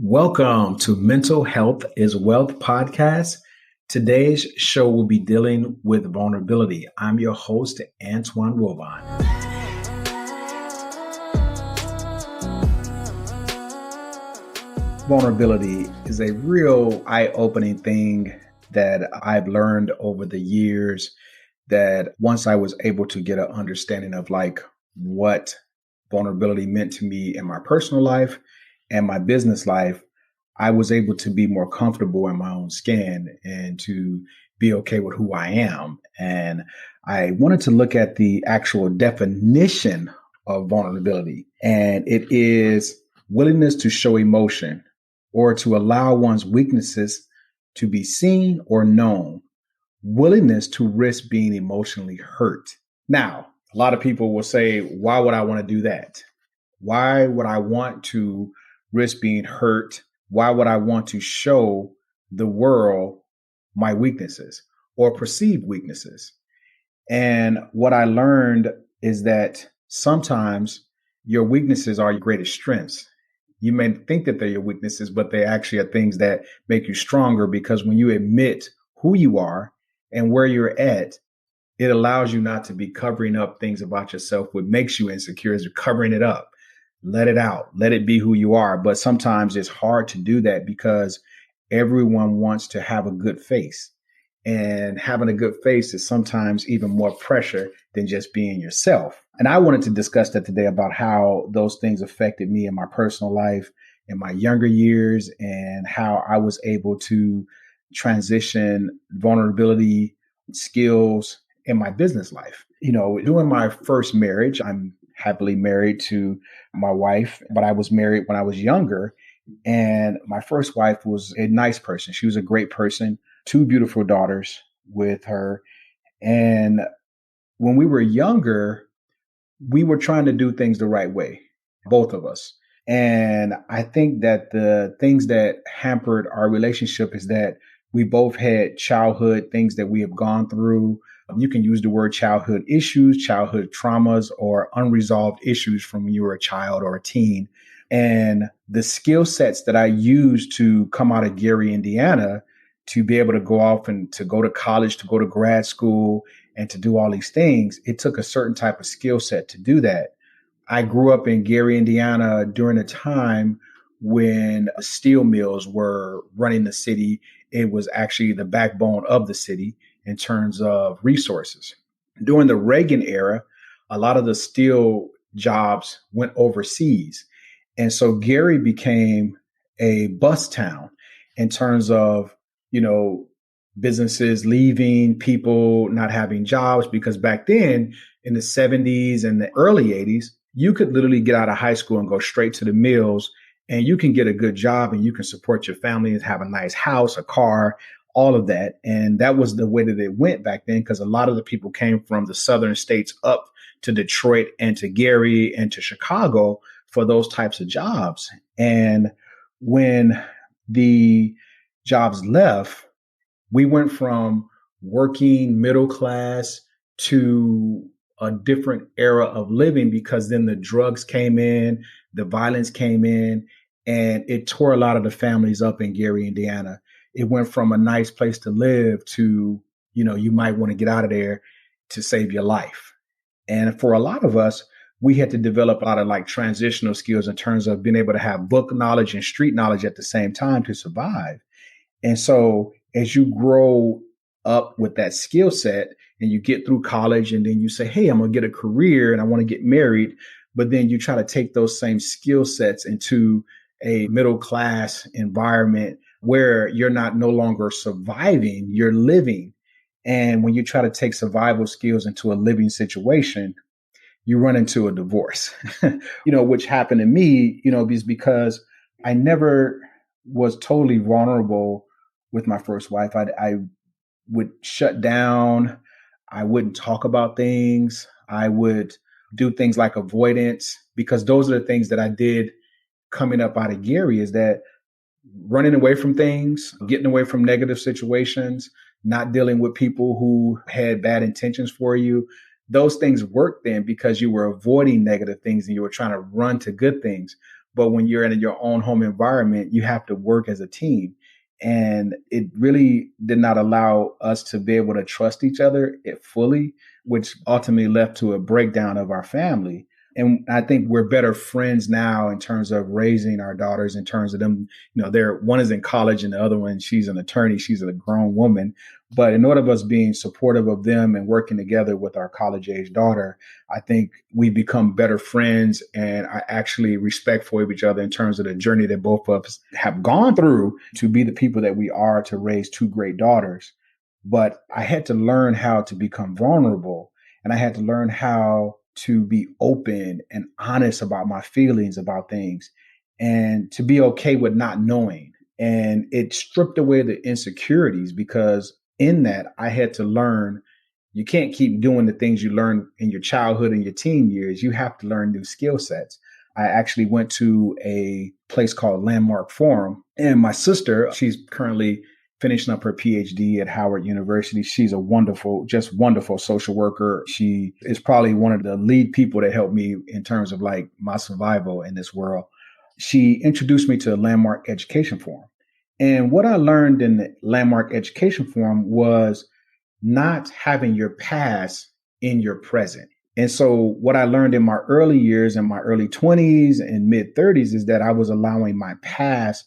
Welcome to Mental Health is Wealth podcast. Today's show will be dealing with vulnerability. I'm your host, Antoine Wilbon. Vulnerability is a real eye-opening thing that I've learned over the years, that once I was able to get an understanding of what vulnerability meant to me in my personal life and my business life, I was able to be more comfortable in my own skin and to be okay with who I am. And I wanted to look at the actual definition of vulnerability. And it is willingness to show emotion or to allow one's weaknesses to be seen or known, willingness to risk being emotionally hurt. Now, a lot of people will say, why would I want to do that? Why would I want to risk being hurt? Why would I want to show the world my weaknesses or perceived weaknesses? And what I learned is that sometimes your weaknesses are your greatest strengths. You may think that they're your weaknesses, but they actually are things that make you stronger, because when you admit who you are and where you're at, it allows you not to be covering up things about yourself. What makes you insecure is you're covering it up. Let it out. Let it be who you are. But sometimes it's hard to do that because everyone wants to have a good face. And having a good face is sometimes even more pressure than just being yourself. And I wanted to discuss that today, about how those things affected me in my personal life in my younger years, and how I was able to transition vulnerability skills in my business life. During my first marriage, I'm happily married to my wife, but I was married when I was younger. And my first wife was a nice person. She was a great person, two beautiful daughters with her. And when we were younger, we were trying to do things the right way, both of us. And I think that the things that hampered our relationship is that we both had childhood things that we have gone through. You can use the word childhood issues, childhood traumas, or unresolved issues from when you were a child or a teen. And the skill sets that I used to come out of Gary, Indiana, to be able to go off and to go to college, to go to grad school, and to do all these things, it took a certain type of skill set to do that. I grew up in Gary, Indiana during a time when steel mills were running the city. It was actually the backbone of the city in terms of resources. During the Reagan era, a lot of the steel jobs went overseas. And so Gary became a bust town in terms of, businesses leaving, people not having jobs, because back then in the 70s and the early 80s, you could literally get out of high school and go straight to the mills, and you can get a good job and you can support your family and have a nice house, a car, all of that. And that was the way that it went back then, because a lot of the people came from the southern states up to Detroit and to Gary and to Chicago for those types of jobs. And when the jobs left, we went from working middle class to a different era of living, because then the drugs came in, the violence came in, and it tore a lot of the families up in Gary, Indiana. It went from a nice place to live to, you might want to get out of there to save your life. And for a lot of us, we had to develop a lot of transitional skills in terms of being able to have book knowledge and street knowledge at the same time to survive. And so as you grow up with that skill set and you get through college, and then you say, hey, I'm going to get a career and I want to get married. But then you try to take those same skill sets into a middle class environment where you're no longer surviving, you're living. And when you try to take survival skills into a living situation, you run into a divorce, which happened to me, is because I never was totally vulnerable with my first wife. I would shut down. I wouldn't talk about things. I would do things like avoidance, because those are the things that I did coming up out of Gary, is that running away from things, getting away from negative situations, not dealing with people who had bad intentions for you. Those things worked then because you were avoiding negative things and you were trying to run to good things. But when you're in your own home environment, you have to work as a team. And it really did not allow us to be able to trust each other fully, which ultimately led to a breakdown of our family. And I think we're better friends now in terms of raising our daughters, in terms of them, they're one is in college and the other one, she's an attorney, she's a grown woman. But in order of us being supportive of them and working together with our college age daughter, I think we become better friends and are actually respectful of each other in terms of the journey that both of us have gone through to be the people that we are to raise two great daughters. But I had to learn how to become vulnerable, and I had to learn how to be open and honest about my feelings about things and to be okay with not knowing. And it stripped away the insecurities because in that I had to learn you can't keep doing the things you learned in your childhood and your teen years. You have to learn new skill sets. I actually went to a place called Landmark Forum, and my sister, she's currently finishing up her PhD at Howard University. She's a wonderful, just wonderful social worker. She is probably one of the lead people that helped me in terms of like my survival in this world. She introduced me to a Landmark Education Forum. And what I learned in the Landmark Education Forum was not having your past in your present. And so, what I learned in my early years, in my early 20s and mid 30s, is that I was allowing my past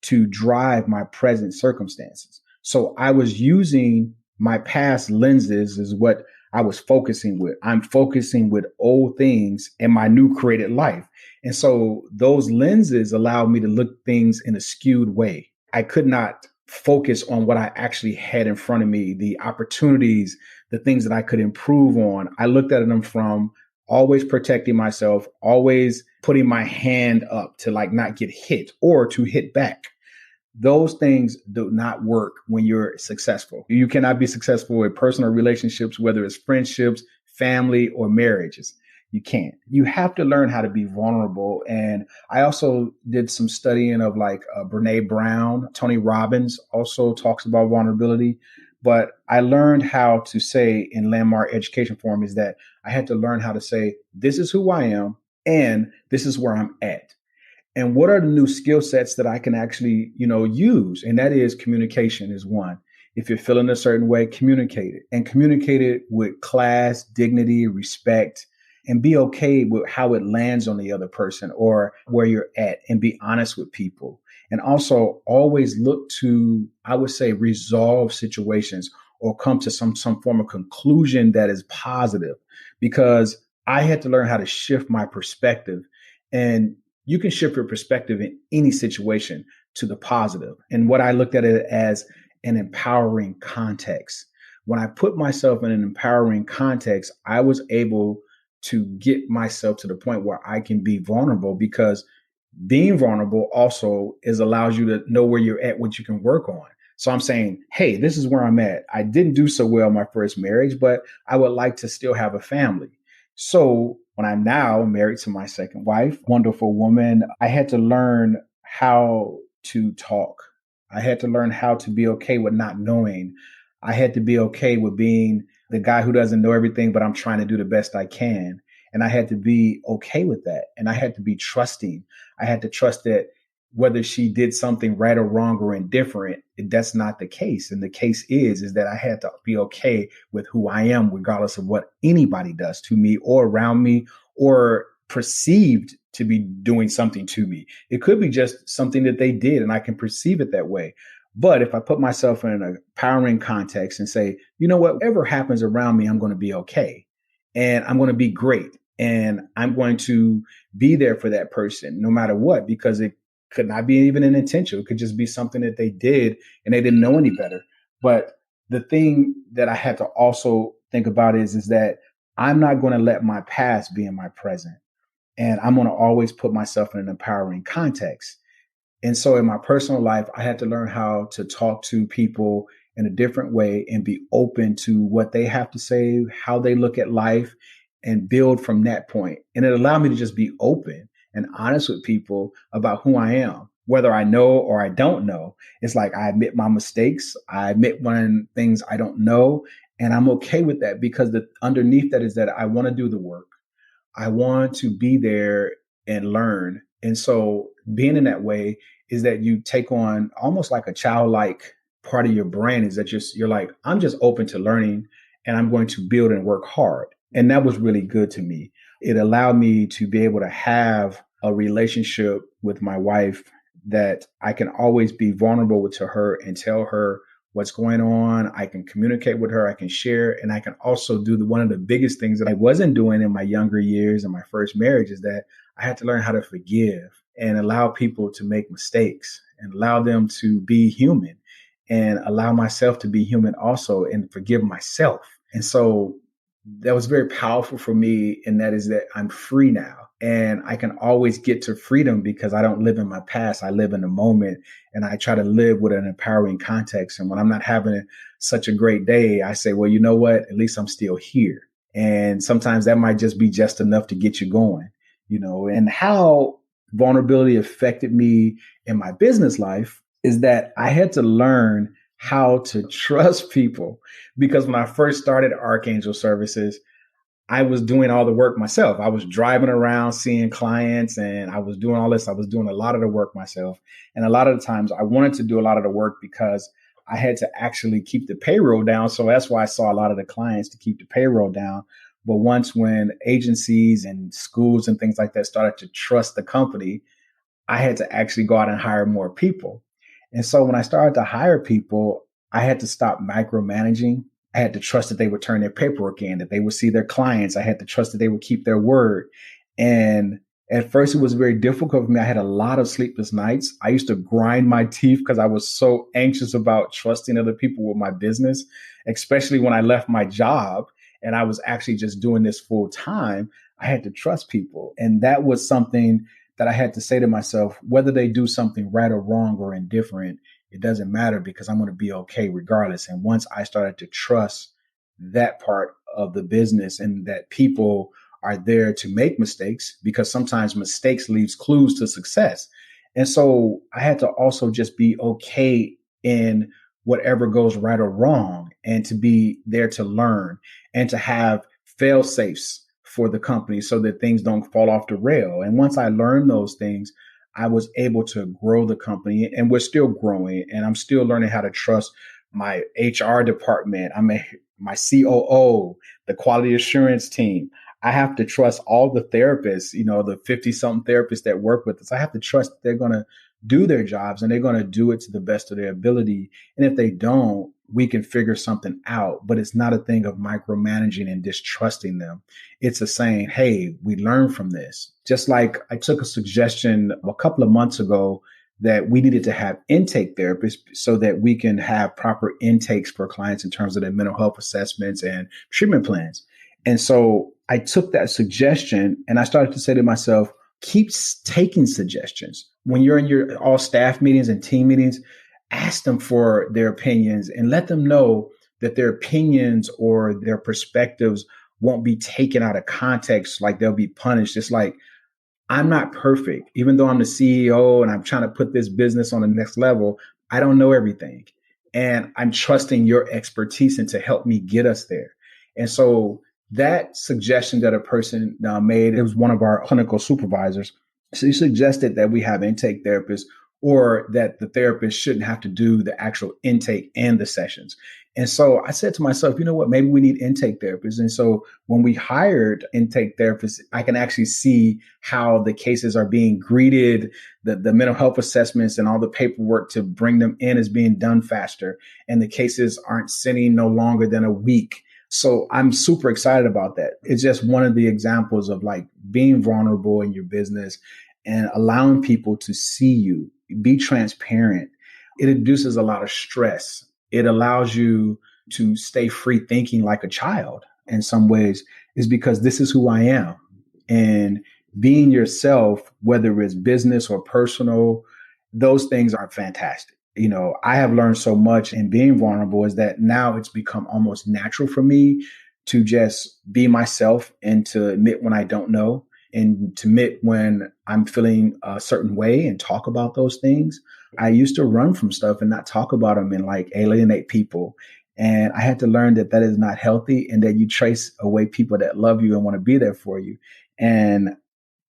to drive my present circumstances. So, I was using my past lenses, is what I was focusing with. I'm focusing with old things in my new created life. And so, those lenses allowed me to look things in a skewed way. I could not focus on what I actually had in front of me, the opportunities, the things that I could improve on. I looked at them from always protecting myself, always putting my hand up to like not get hit or to hit back. Those things do not work when you're successful. You cannot be successful in personal relationships, whether it's friendships, family, or marriages. You can't. You have to learn how to be vulnerable. And I also did some studying of like Brene Brown. Tony Robbins also talks about vulnerability. But I learned how to say in Landmark Education Forum is that I had to learn how to say, this is who I am and this is where I'm at. And what are the new skill sets that I can actually, use? And that is communication is one. If you're feeling a certain way, communicate it and communicate it with class, dignity, respect, and be okay with how it lands on the other person or where you're at and be honest with people. And also always look to, I would say, resolve situations or come to some form of conclusion that is positive, because I had to learn how to shift my perspective. And you can shift your perspective in any situation to the positive. And what I looked at it as an empowering context. When I put myself in an empowering context, I was able to get myself to the point where I can be vulnerable, because being vulnerable also allows you to know where you're at, what you can work on. So I'm saying, hey, this is where I'm at. I didn't do so well in my first marriage, but I would like to still have a family. So when I'm now married to my second wife, wonderful woman, I had to learn how to talk. I had to learn how to be okay with not knowing. I had to be okay with being the guy who doesn't know everything, but I'm trying to do the best I can. And I had to be okay with that. And I had to be trusting. I had to trust that whether she did something right or wrong or indifferent, that's not the case. And the case is that I had to be okay with who I am, regardless of what anybody does to me or around me or perceived to be doing something to me. It could be just something that they did and I can perceive it that way. But if I put myself in an empowering context and say, you know what, whatever happens around me, I'm going to be okay. And I'm going to be great. And I'm going to be there for that person no matter what, because it could not be even an intention. It could just be something that they did and they didn't know any better. But the thing that I had to also think about is that I'm not going to let my past be in my present. And I'm going to always put myself in an empowering context. And so in my personal life, I had to learn how to talk to people in a different way and be open to what they have to say, how they look at life, and build from that point. And it allowed me to just be open and honest with people about who I am, whether I know or I don't know. It's like I admit my mistakes. I admit when things I don't know, and I'm okay with that, because the underneath that is that I want to do the work. I want to be there and learn. And so being in that way is that you take on almost like a childlike part of your brain is that you're like, I'm just open to learning and I'm going to build and work hard. And that was really good to me. It allowed me to be able to have a relationship with my wife that I can always be vulnerable to her and tell her what's going on. I can communicate with her, I can share, and I can also do one of the biggest things that I wasn't doing in my younger years in my first marriage is that I had to learn how to forgive and allow people to make mistakes and allow them to be human and allow myself to be human also and forgive myself. And so that was very powerful for me. And that is that I'm free now. And I can always get to freedom because I don't live in my past. I live in the moment and I try to live with an empowering context. And when I'm not having such a great day, I say, well, you know what? At least I'm still here. And sometimes that might just be just enough to get you going, and how vulnerability affected me in my business life is that I had to learn how to trust people because when I first started Archangel Services, I was doing all the work myself. I was driving around seeing clients and I was doing all this. I was doing a lot of the work myself. And a lot of the times I wanted to do a lot of the work because I had to actually keep the payroll down. So that's why I saw a lot of the clients to keep the payroll down. But once when agencies and schools and things like that started to trust the company, I had to actually go out and hire more people. And so when I started to hire people, I had to stop micromanaging. I had to trust that they would turn their paperwork in, that they would see their clients. I had to trust that they would keep their word. And at first, it was very difficult for me. I had a lot of sleepless nights. I used to grind my teeth because I was so anxious about trusting other people with my business, especially when I left my job and I was actually just doing this full time. I had to trust people. And that was something that I had to say to myself, whether they do something right or wrong or indifferent, it doesn't matter because I'm going to be okay regardless. And once I started to trust that part of the business and that people are there to make mistakes, because sometimes mistakes leaves clues to success. And so I had to also just be okay in whatever goes right or wrong and to be there to learn and to have fail safes for the company so that things don't fall off the rail. And once I learned those things, I was able to grow the company and we're still growing and I'm still learning how to trust my HR department. My COO, the quality assurance team. I have to trust all the therapists, the 50 something therapists that work with us. I have to trust that they're going to do their jobs and they're going to do it to the best of their ability. And if they don't, we can figure something out. But it's not a thing of micromanaging and distrusting them. It's a saying, hey, we learned from this. Just like I took a suggestion a couple of months ago that we needed to have intake therapists so that we can have proper intakes for clients in terms of their mental health assessments and treatment plans. And so I took that suggestion and I started to say to myself, keep taking suggestions. When you're in your all staff meetings and team meetings, ask them for their opinions and let them know that their opinions or their perspectives won't be taken out of context, like they'll be punished. It's like, I'm not perfect. Even though I'm the CEO and I'm trying to put this business on the next level, I don't know everything. And I'm trusting your expertise and to help me get us there. And so that suggestion that a person made, it was one of our clinical supervisors. So he suggested that we have intake therapists or that the therapist shouldn't have to do the actual intake and the sessions. And so I said to myself, you know what, maybe we need intake therapists. And so when we hired intake therapists, I can actually see how the cases are being greeted, the mental health assessments and all the paperwork to bring them in is being done faster. And the cases aren't sitting no longer than a week. So I'm super excited about that. It's just one of the examples of like being vulnerable in your business and allowing people to see you, be transparent. It reduces a lot of stress. It allows you to stay free thinking like a child in some ways is because this is who I am. And being yourself, whether it's business or personal, those things are fantastic. I have learned so much in being vulnerable is that now it's become almost natural for me to just be myself and to admit when I don't know and to admit when I'm feeling a certain way and talk about those things. I used to run from stuff and not talk about them and like alienate people. And I had to learn that that is not healthy and that you trace away people that love you and want to be there for you. And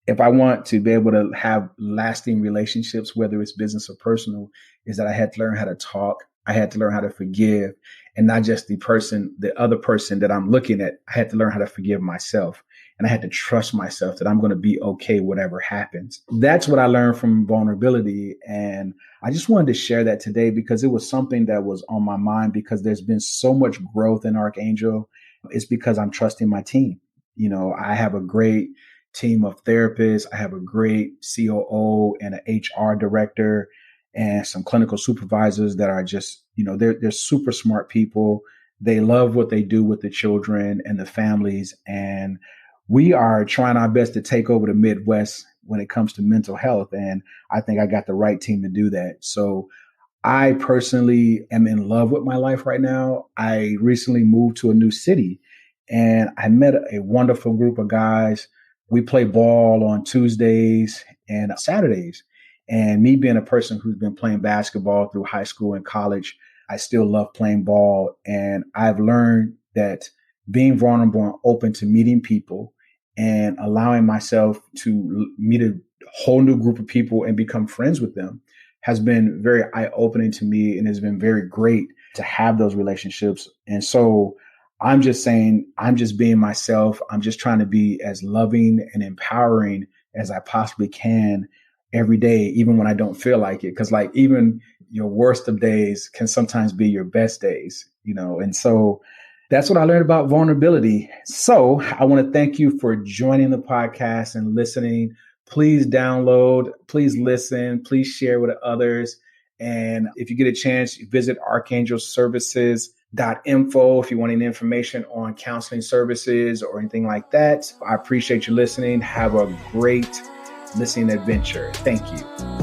if I want to be able to have lasting relationships, whether it's business or personal, is that I had to learn how to talk. I had to learn how to forgive, and not just the other person that I'm looking at. I had to learn how to forgive myself, and I had to trust myself that I'm going to be okay, whatever happens. That's what I learned from vulnerability. And I just wanted to share that today because it was something that was on my mind because there's been so much growth in Archangel. It's because I'm trusting my team. I have a great team of therapists. I have a great COO and an HR director and some clinical supervisors that are just, they're super smart people. They love what they do with the children and the families. And we are trying our best to take over the Midwest when it comes to mental health. And I think I got the right team to do that. So I personally am in love with my life right now. I recently moved to a new city and I met a wonderful group of guys. We play ball on Tuesdays and Saturdays. And me being a person who's been playing basketball through high school and college, I still love playing ball. And I've learned that being vulnerable and open to meeting people and allowing myself to meet a whole new group of people and become friends with them has been very eye-opening to me and has been very great to have those relationships. And so I'm just saying, I'm just being myself. I'm just trying to be as loving and empowering as I possibly can every day, even when I don't feel like it. Because like even your worst of days can sometimes be your best days, and so that's what I learned about vulnerability. So I want to thank you for joining the podcast and listening. Please download, please listen, please share with others. And if you get a chance, visit archangelservices.info if you want any information on counseling services or anything like that. I appreciate you listening. Have a great listening adventure. Thank you.